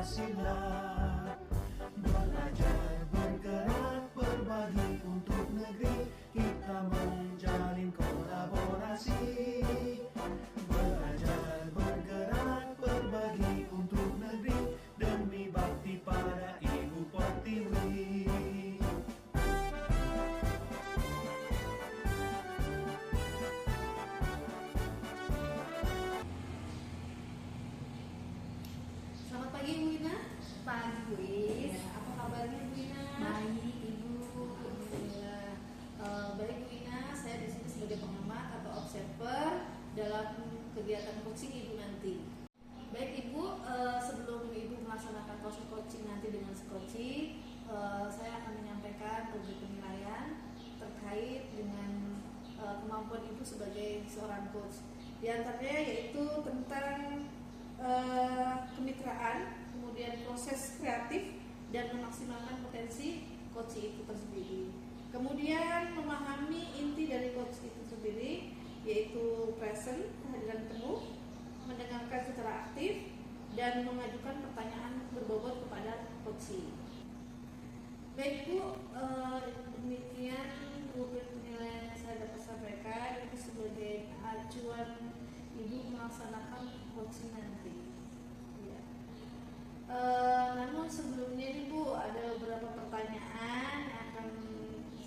berhasillah. Belajar, bergerak, berbagi untuk negeri, kita menjalin kolaborasi. Belajar, bergerak, berbagi untuk negeri, demi bakti pada Ibu Pertiwi. Selamat pagi Bu Ina. Pagi Bu Is. Ya, apa kabarnya Bu Ina? Baik Ibu. Alhamdulillah. Baik Bu Ina, saya di sini sebagai pengamat atau observer dalam kegiatan coaching Ibu nanti. Baik Ibu, sebelum Ibu melaksanakan proses coaching nanti dengan skoci, saya akan menyampaikan beberapa penilaian terkait dengan kemampuan Ibu sebagai seorang coach. Di antaranya yaitu tentang kemitraan, kemudian proses kreatif dan memaksimalkan potensi coach itu tersendiri. Kemudian memahami inti dari coach itu sendiri, yaitu present, kehadiran penuh, mendengarkan secara aktif, dan mengajukan pertanyaan berbobot kepada coach. Baik Bu, demikian beberapa penilaian yang saya dapat sampaikan itu sebagai acuan Ibu melaksanakan coaching nanti. Ya. Namun sebelumnya nih Bu, ada beberapa pertanyaan yang akan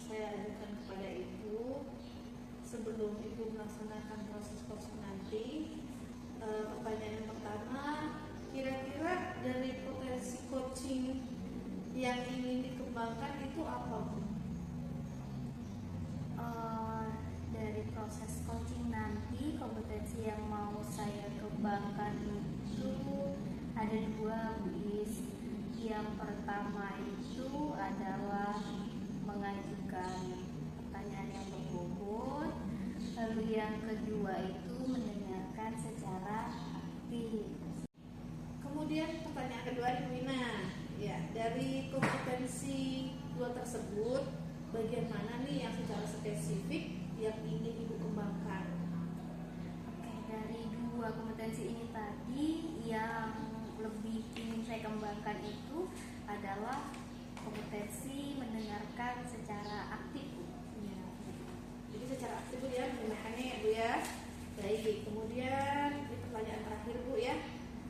saya ajukan kepada Ibu sebelum Ibu melaksanakan proses coaching nanti. Pertanyaan yang pertama, kira-kira dari potensi coaching yang ingin dikembangkan itu apa Bu? Dari proses coaching nanti, kompetensi yang mau saya kembangkan itu ada dua Bu Is. Yang pertama itu adalah mengajukan pertanyaan yang berbobot. Lalu yang kedua itu mendengarkan secara aktif. Kemudian pertanyaan kedua Bu Ina, ya, dari kompetensi dua tersebut, bagian mana nih yang secara spesifik yang ingin Ibu kembangkan? Oke, dari dua kompetensi ini tadi yang lebih ingin saya kembangkan itu adalah kompetensi mendengarkan secara aktif Bu. Ya. Jadi secara aktif Bu ya, mendengarkannya ya Bu ya. Baik, kemudian ini pertanyaan terakhir Bu ya.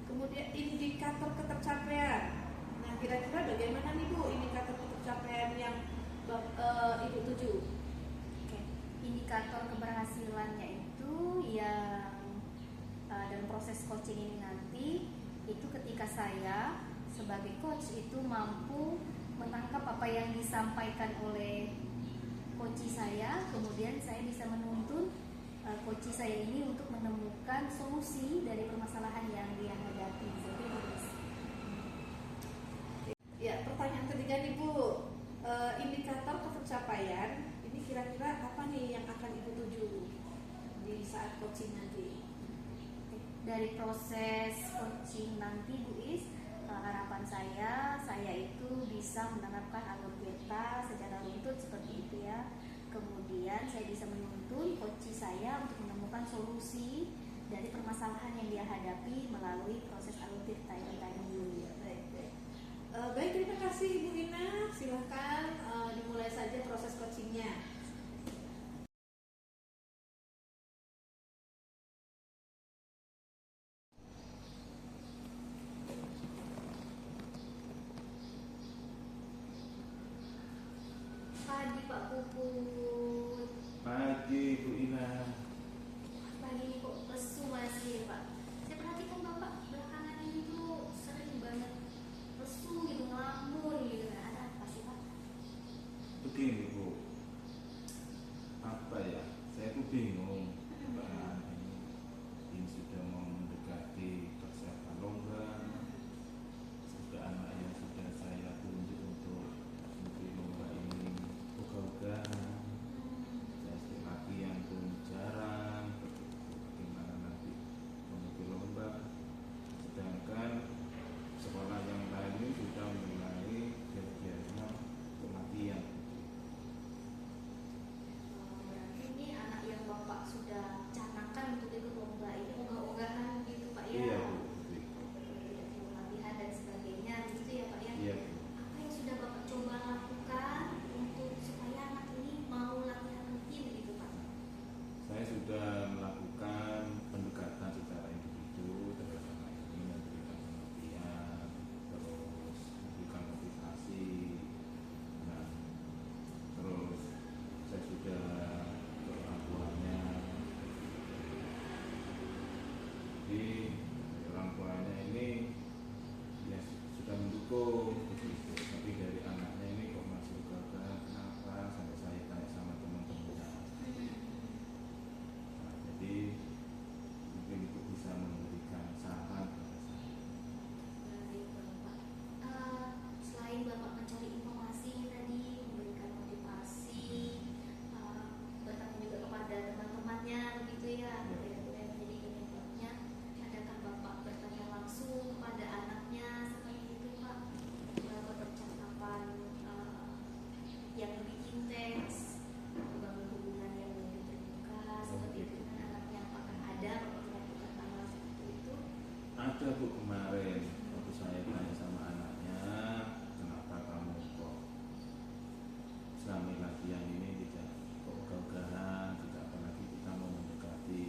Kemudian indikator ketercapaian. Nah, kira-kira bagaimana nih Bu indikator ketercapaian yang Ibu tuju? Oke, indikator keberhasilannya itu yang dalam proses coaching ini nanti itu ketika saya sebagai coach itu mampu menangkap apa yang disampaikan oleh coach saya, kemudian saya bisa menuntun coach saya ini untuk menemukan solusi dari permasalahan yang dia hadapi. Ya, pertanyaan ketiga nih Bu, indikator ketercapaian ini kira-kira apa nih yang akan Ibu tuju di saat coaching nanti? Dari proses coaching nanti Bu Is, harapan saya itu bisa menerapkan alur beta secara runtut seperti itu ya. Kemudian saya bisa menuntun coach saya untuk menemukan solusi dari permasalahan yang dia hadapi melalui proses alur beta yang tadi dulu ya. Baik, terima kasih Ibu Ina. Silahkan dimulai saja proses coachingnya. Pagi Pak Puput. Pagi Bu Ina. Pagi ini kok lesu masih Pak. Saya perhatikan Bapak belakangan ini tuh sering banget lesu gitu, ngelamun gitu. Ada apa sih Pak? Begini Bu, apa ya? Saya tuh bingung. Ini sudah mau mendekati persiapan lomba. Sudah anak yang sudah saya tunjuk untuk mengikuti lomba ini ugal-ugalan. Saya latihan pun jarang. Bagaimana nanti mendukung begitu. Tapi dari anaknya ini kok masih gagal, kenapa? Sampai saya tanya sama teman-temannya. Nah, jadi mungkin itu bisa memberikan saran pada saya. Baik, Bapak. Selain Bapak mencari informasi tadi, memberikan motivasi, bertanya juga kepada teman-temannya, begitu ya, berbeda-beda yang menjadi penyebabnya. Adakah Bapak bertanya langsung kepada anaknya seperti itu, Pak? Percakapan yang lebih intens, membangun hubungan yang lebih terbuka, seperti itu dengan anaknya. Apakah ada Bapak melakukan hal seperti itu? Ada Bu, kemarin waktu saya tanya sama anaknya, kenapa kamu kok selama latihan ini tidak kok ogah-ogahan, tidak apalagi kita mau mendekati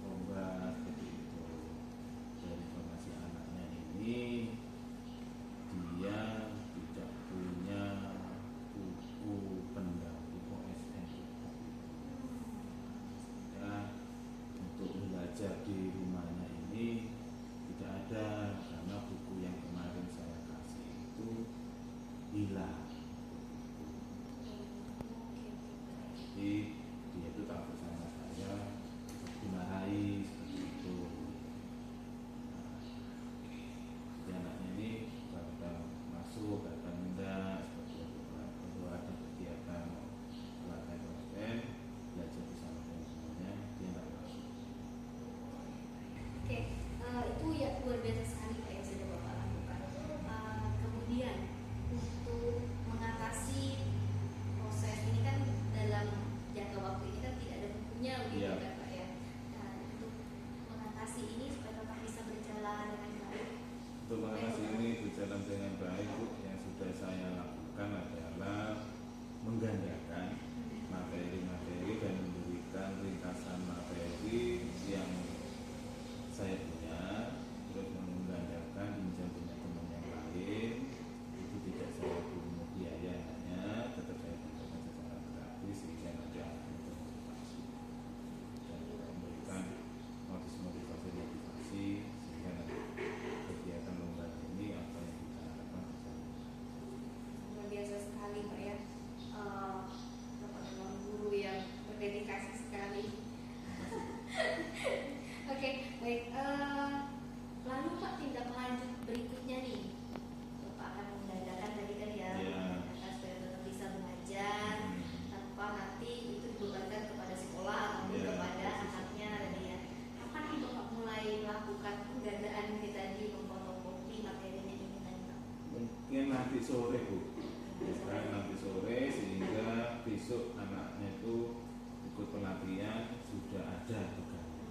lomba seperti itu. Dari informasi anaknya ini, dia tidak punya buku pendamping OSN. Ya, untuk belajar di rumahnya ini tidak ada, karena buku yang kemarin saya kasih itu hilang. Jadi dia itu takut sama saya dimarahi seperti itu. Nah, jadi anaknya ini kadang masuk, kadang enggak, seperti itu. Kalau ada kegiatan latihan OSN, belajar bersama teman-temannya, dia enggak masuk. Oke, itu ya luar biasa sekali Pak yang sudah Bapak lakukan. Kemudian untuk mengatasi proses ini kan dalam jangka waktu ini kan tidak ada bukunya begitu Iya. kan Pak ya. Nah, untuk mengatasi ini supaya tetap bisa berjalan dengan baik. Untuk mengatasi ini berjalan dengan baik, Bu, yang sudah saya lakukan adalah menggandakan materi-materi dan memberikan ringkasan materi yang saya punya, terus menggandakan pinjam punya teman yang lain. Itu tidak saya pungut biaya, hanya tetap saya berikan secara gratis sehingga nanti akan termotivasi dan memberikan motivasi sehingga nanti kegiatan lomba ini apa yang kita harapkan bisa. Luar biasa sekali Pak ya. Bapak memang guru yang berdedikasi sekali. Oke, baik. Lalu Pak, tindak lanjut berikutnya nih, Bapak akan menggandakan tadi kan ya, Iya. menggandakan supaya tetap bisa belajar tanpa nanti itu dibebankan kepada sekolah atau Iya. kepada anaknya tadi ya. Kapan nih Bapak mulai melakukan penggandaan ini tadi, memfotokopi materinya ini tadi Pak? Mungkin nanti sore, Bu. Bukan nanti sore, sehingga besok anaknya itu ikut pelatihan sudah ada tugasnya.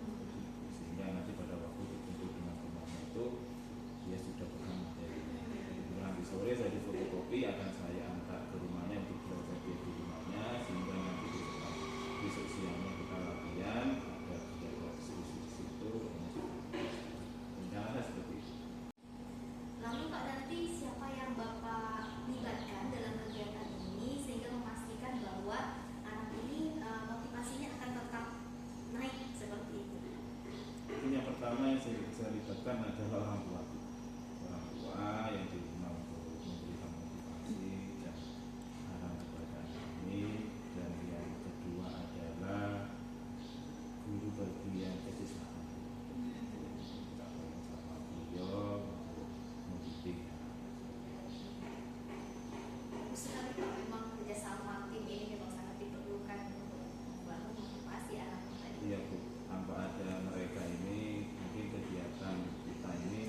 Sehingga nanti pada waktu berkumpul dengan temannya itu dia sudah pegang materinya. Jadi nanti sore saya di fotokopi, akan saya antar ke rumahnya untuk belajar dia di rumahnya, sehingga nanti besok siangnya kita latihan, ada kegiatan diskusi di situ. Rencana seperti itu. Lalu Pak, nanti siapa yang Bapak libatkan dalam kegiatan ini sehingga memastikan bahwa anak ini motivasinya akan tetap naik seperti itu? Mungkin yang pertama yang saya libatkan adalah orang tua. Orang tua yang di rumah untuk memberikan motivasi dan arahan kepada anak ini. Dan yang kedua adalah guru bagian kesehatan. Kita tolong sama beliau untuk mendidik anak. Bagus sekali Pak, memang kerjasama tim ini memang sangat diperlukan untuk membangun motivasi anak tadi. Iya, Bu, tanpa ada mereka ini mungkin kegiatan kita ini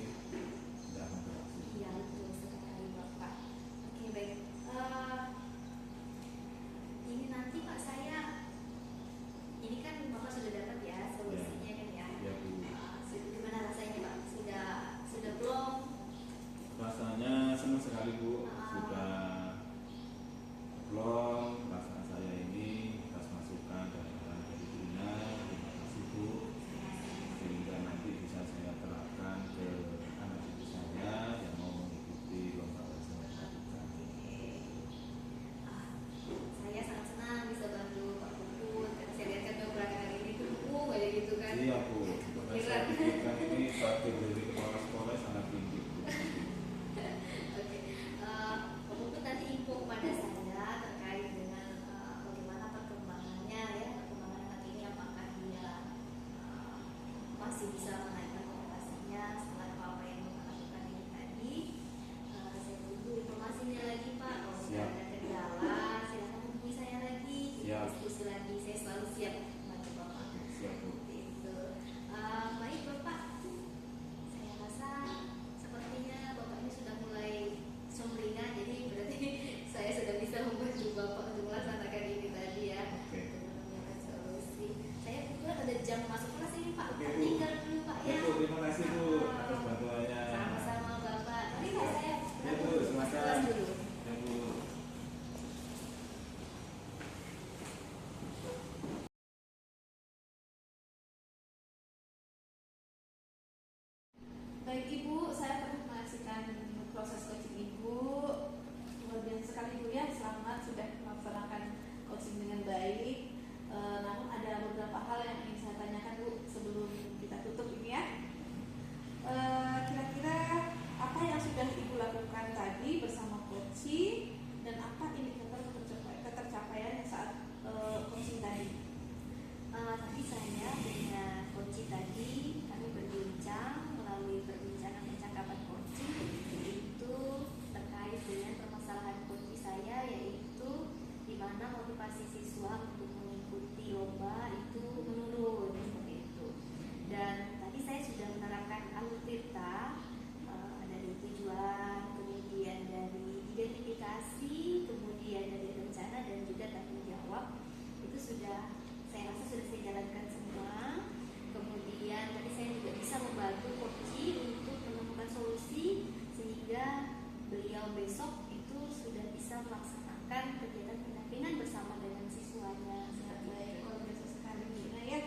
besok itu sudah bisa melaksanakan kegiatan pendampingan bersama dengan siswanya. Baik, luar biasa sekali Bu Ina ya.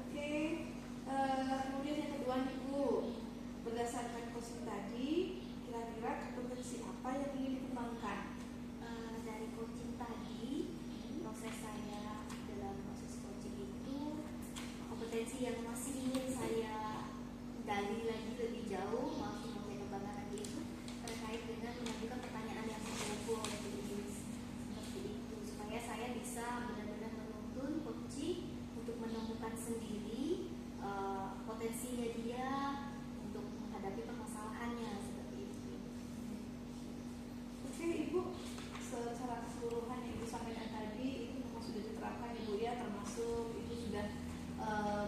Oke, kemudian yang kedua nih Bu, berdasarkan coaching tadi, kira-kira kompetensi apa yang ingin dikembangkan? Dari coaching tadi, proses saya dalam proses coaching itu kompetensi yang masih ingin saya gali lagi lebih jauh, masih mau saya kembangkan lagi itu terkait dengan mengajukan pertanyaan yang menghubung seperti itu, supaya saya bisa benar-benar menuntun coaching untuk menemukan sendiri potensinya dia untuk menghadapi permasalahannya seperti itu. Oke Ibu, secara keseluruhan yang Ibu sampaikan tadi itu memang sudah diterapkan Ibu ya, termasuk Ibu sudah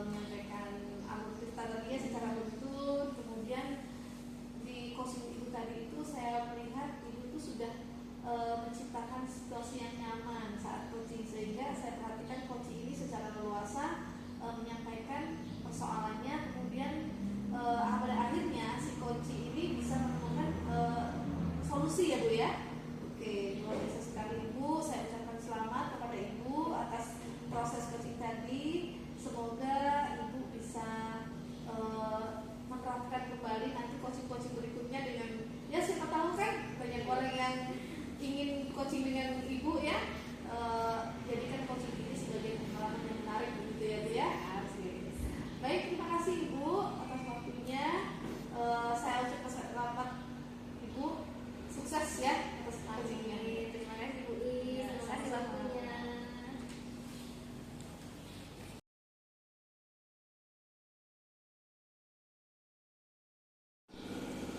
menyampaikan alur cerita tadi ya secara betul. Kemudian di coaching Ibu tadi itu saya melihat Ibu itu sudah menciptakan situasi yang nyaman saat coaching, sehingga saya perhatikan coaching ini secara leluasa menyampaikan persoalannya, kemudian pada akhirnya si coaching ini bisa menemukan solusi ya Bu ya. Oke, luar biasa sekali Ibu. Saya ucapkan selamat kepada Ibu atas proses coaching tadi. Semoga Ibu bisa menerapkan kembali nanti coaching-coaching berikutnya dengan, ya siapa tahu kan banyak orang yang ingin coaching dengan Ibu ya. Jadikan coaching ini sebagai pengalaman yang menarik begitu ya Bu ya. Baik, terima kasih Ibu atas waktunya. Saya ucapkan selamat Ibu, sukses ya atas coachingnya. Terima kasih Bu Is, terima kasih waktunya.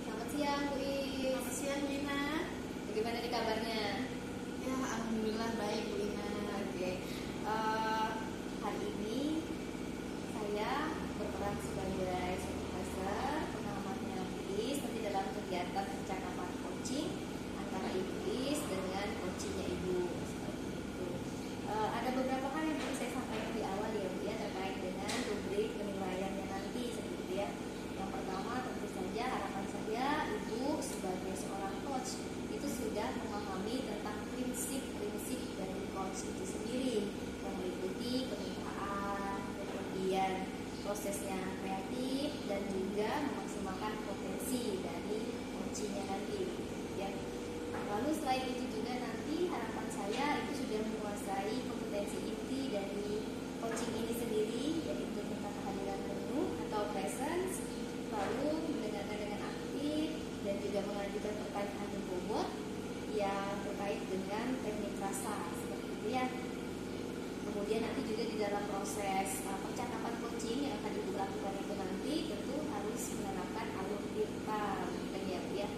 Selamat siang Bu Is. Selamat siang Bu Ina. Bagaimana nih kabarnya? Ya, alhamdulillah baik Bu Ina. Oke. Hari ini saya berperan sebagai supervisor pengamatnya Bu Is nanti dalam kegiatan percakapan coaching antara Ibu Is dengan coachingnya Ibu seperti itu. Ada beberapa hal yang perlu saya sampaikan di awal ya Bu ya, terkait dengan rubrik penilaiannya nanti seperti itu ya. Yang pertama tentu saja harapan saya Ibu sebagai seorang coach itu sudah memahami tentang prinsip-prinsip dari coach itu sendiri, yang meliputi kemitraan, kemudian prosesnya kreatif, dan juga memaksimalkan potensi dari coachingnya nanti ya. Lalu selain itu juga nanti harapan saya itu sudah menguasai kompetensi inti dari coaching ini sendiri, yaitu tentang kehadiran penuh atau presence, lalu mendengarkan dengan aktif, dan juga mengajukan pertanyaan berbobot yang terkait dengan teknik rasa seperti itu ya. Kemudian nanti juga di dalam proses percakapan coaching yang akan Ibu lakukan itu nanti tentu harus menerapkan alur tirta ya,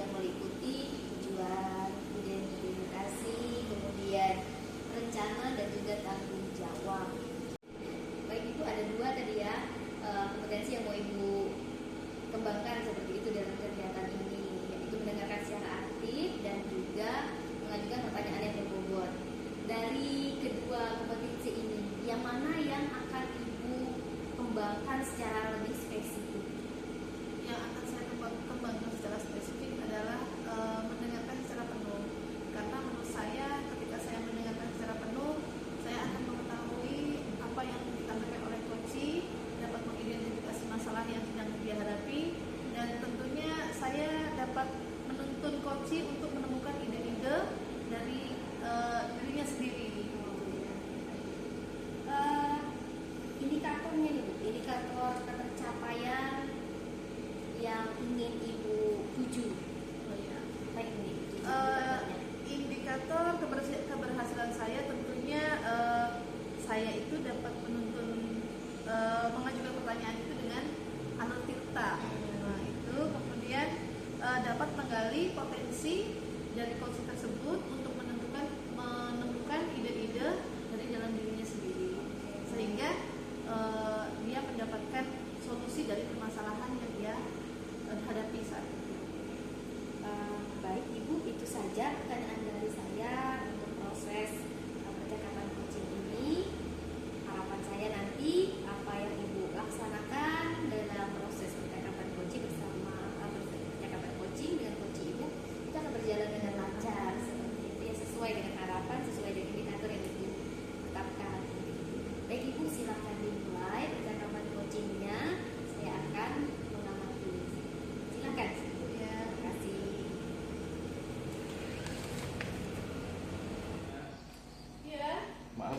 yang meliputi tujuan, identifikasi, kemudian rencana, dan juga tanggung jawab. Baik Ibu, ada dua tadi ya kompetensi yang mau Ibu kembangkan seperti itu dalam kegiatan ini, yaitu mendengarkan secara aktif dan juga mengajukan pertanyaan yang berbobot. Dari kedua kompetensi ini, yang mana yang akan Ibu kembangkan secara lebih spesifik? Yang akan saya kembangkan secara spesifik adalah mendengarkan secara penuh. Karena menurut saya ketika saya mendengarkan secara penuh, saya akan mengetahui apa yang disampaikan oleh coach, dapat mengidentifikasi masalah yang sedang dia hadapi, dan tentunya saya dapat menuntun coach untuk menemukan ide-ide dari dirinya sendiri. Indikatornya nih Bu, indikator pencapaian yang ingin Ibu tuju. Baik ini Indikator keberhasilan saya tentunya saya itu dapat menuntun mengajukan pertanyaan itu dengan alur tirta. Nah, itu kemudian dapat menggali potensi dari coach tersebut untuk menemukan ide-ide dari dalam dirinya sendiri, sehingga dia mendapatkan solusi dari permasalahan yang dia hadapi saat itu. Baik Ibu, itu saja pertanyaan dari saya untuk proses percakapan coaching ini. Harapan saya nanti apa yang Ibu laksanakan dalam proses percakapan coaching bersama percakapan coaching dengan coach Ibu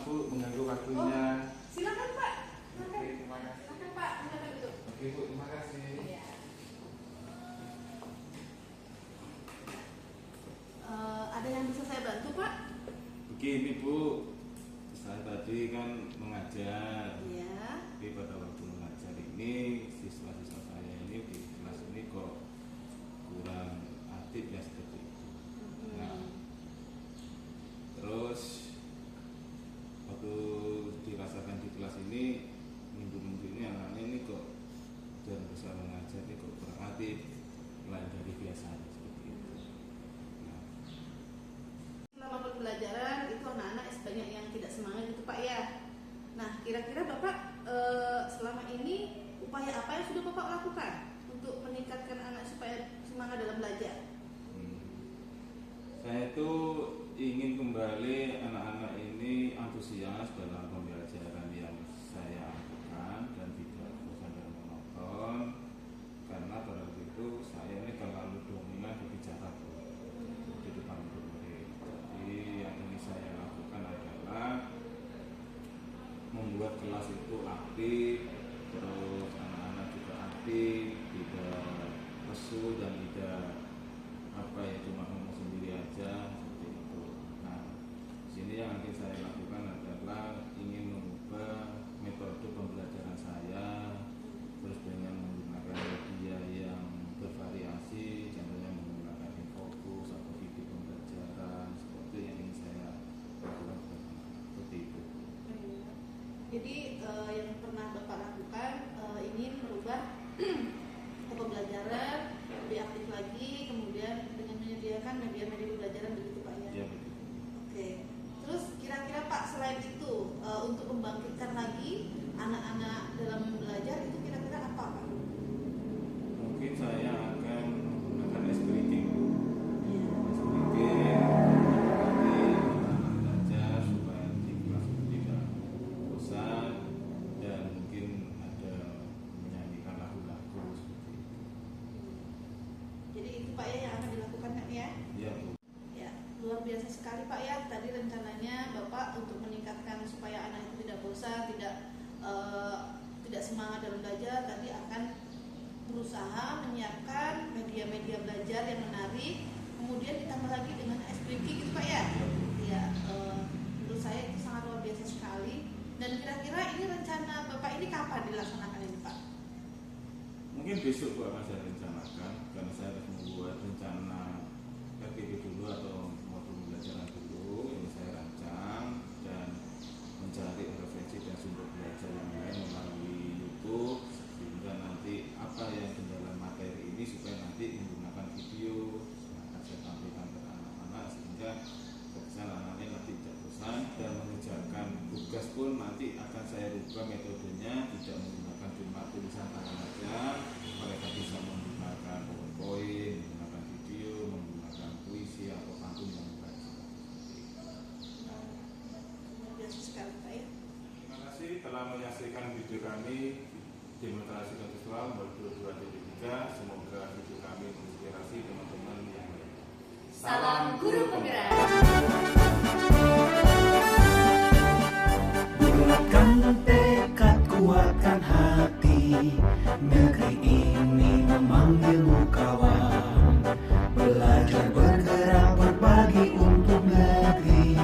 Bu mengganggu waktunya. Silakan Pak. Silakan. Oke, terima kasih. Silakan Pak, silakan duduk. Oke Bu, terima kasih. Iya. Ada yang bisa saya bantu Pak? Begini Bu, saya tadi kan mengajar. Iya. Tapi pada waktu mengajar ini siswa-siswa saya ini di kelas ini kok kurang aktif ya seperti itu. Nah, terus waktu dirasakan di kelas ini minggu-minggu ini anak-anak ini kok dan bisa mengajar ini kok kurang aktif lain dari biasanya seperti itu. Nah, Selama pembelajaran itu anak-anak banyak yang tidak semangat itu Pak ya. Nah, kira-kira Bapak selama ini upaya apa yang sudah Bapak lakukan untuk meningkatkan anak supaya semangat dalam belajar? saya itu ingin kembali anak-anak ini antusias dalam pembelajaran yang saya lakukan dan tidak bosan dan monoton, karena pada waktu itu saya ini terlalu dominan berbicara di depan murid. Jadi yang ini saya lakukan adalah membuat kelas itu aktif, terus anak-anak juga aktif, tidak lesu dan tidak cuma ngomong sendiri aja seperti itu. Nah, sini yang ingin saya lakukan adalah ingin mengubah metode pembelajaran saya, terus dengan menggunakan media yang bervariasi, contohnya menggunakan infokus atau video pembelajaran seperti yang ingin saya lakukan seperti itu. Jadi yang pernah Bapak lakukan ingin merubah pembelajaran lebih aktif lagi, kemudian dengan menyediakan media-media pembelajaran begitu Pak ya. Ya, betul. Oke. Terus kira-kira Pak selain itu untuk membangkitkan lagi anak-anak dalam belajar itu kira-kira apa Pak? Mungkin saya akan menggunakan S-Breaking. Iya. Belajar supaya di kelas itu tidak bosan dan mungkin ada menyanyikan lagu-lagu seperti itu. Jadi itu Pak ya yang akan dilakukan kan ya? Iya Bu. Ya, luar biasa sekali Pak ya. Tadi rencananya Bapak untuk meningkatkan supaya anak itu tidak bosan, tidak semangat dalam belajar, tadi akan berusaha menyiapkan media-media belajar yang menarik, kemudian ditambah lagi dengan S-Breaking gitu Pak ya. Ya, menurut saya itu sangat luar biasa sekali. Dan kira-kira ini rencana Bapak ini kapan dilaksanakan ini Pak? Mungkin besok Bu akan saya rencanakan, karena saya harus membuat rencana RPP dulu atau modul pembelajaran dulu. Ini saya rancang dan mencari referensi dan sumber belajar yang lain melalui YouTube, sehingga nanti apa yang kendala materi ini supaya nanti menggunakan video yang akan saya tampilkan ke anak-anak, sehingga anak-anak nanti tidak bosan dan mengerjakan tugas pun nanti akan saya rubah metodenya, tidak menggunakan cuma tulisan tangan saja, mereka bisa menggunakan PowerPoint, menggunakan video, menggunakan puisi atau pantun yang baik. Luar biasa sekali Pak ya. Terima kasih telah menyaksikan video kami demonstrasi kontekstual modul 2.3. Semoga video kami menginspirasi teman-teman yang lain. Salam Guru Penggerak. Bulatkan tekad, kuatkan hati, negeri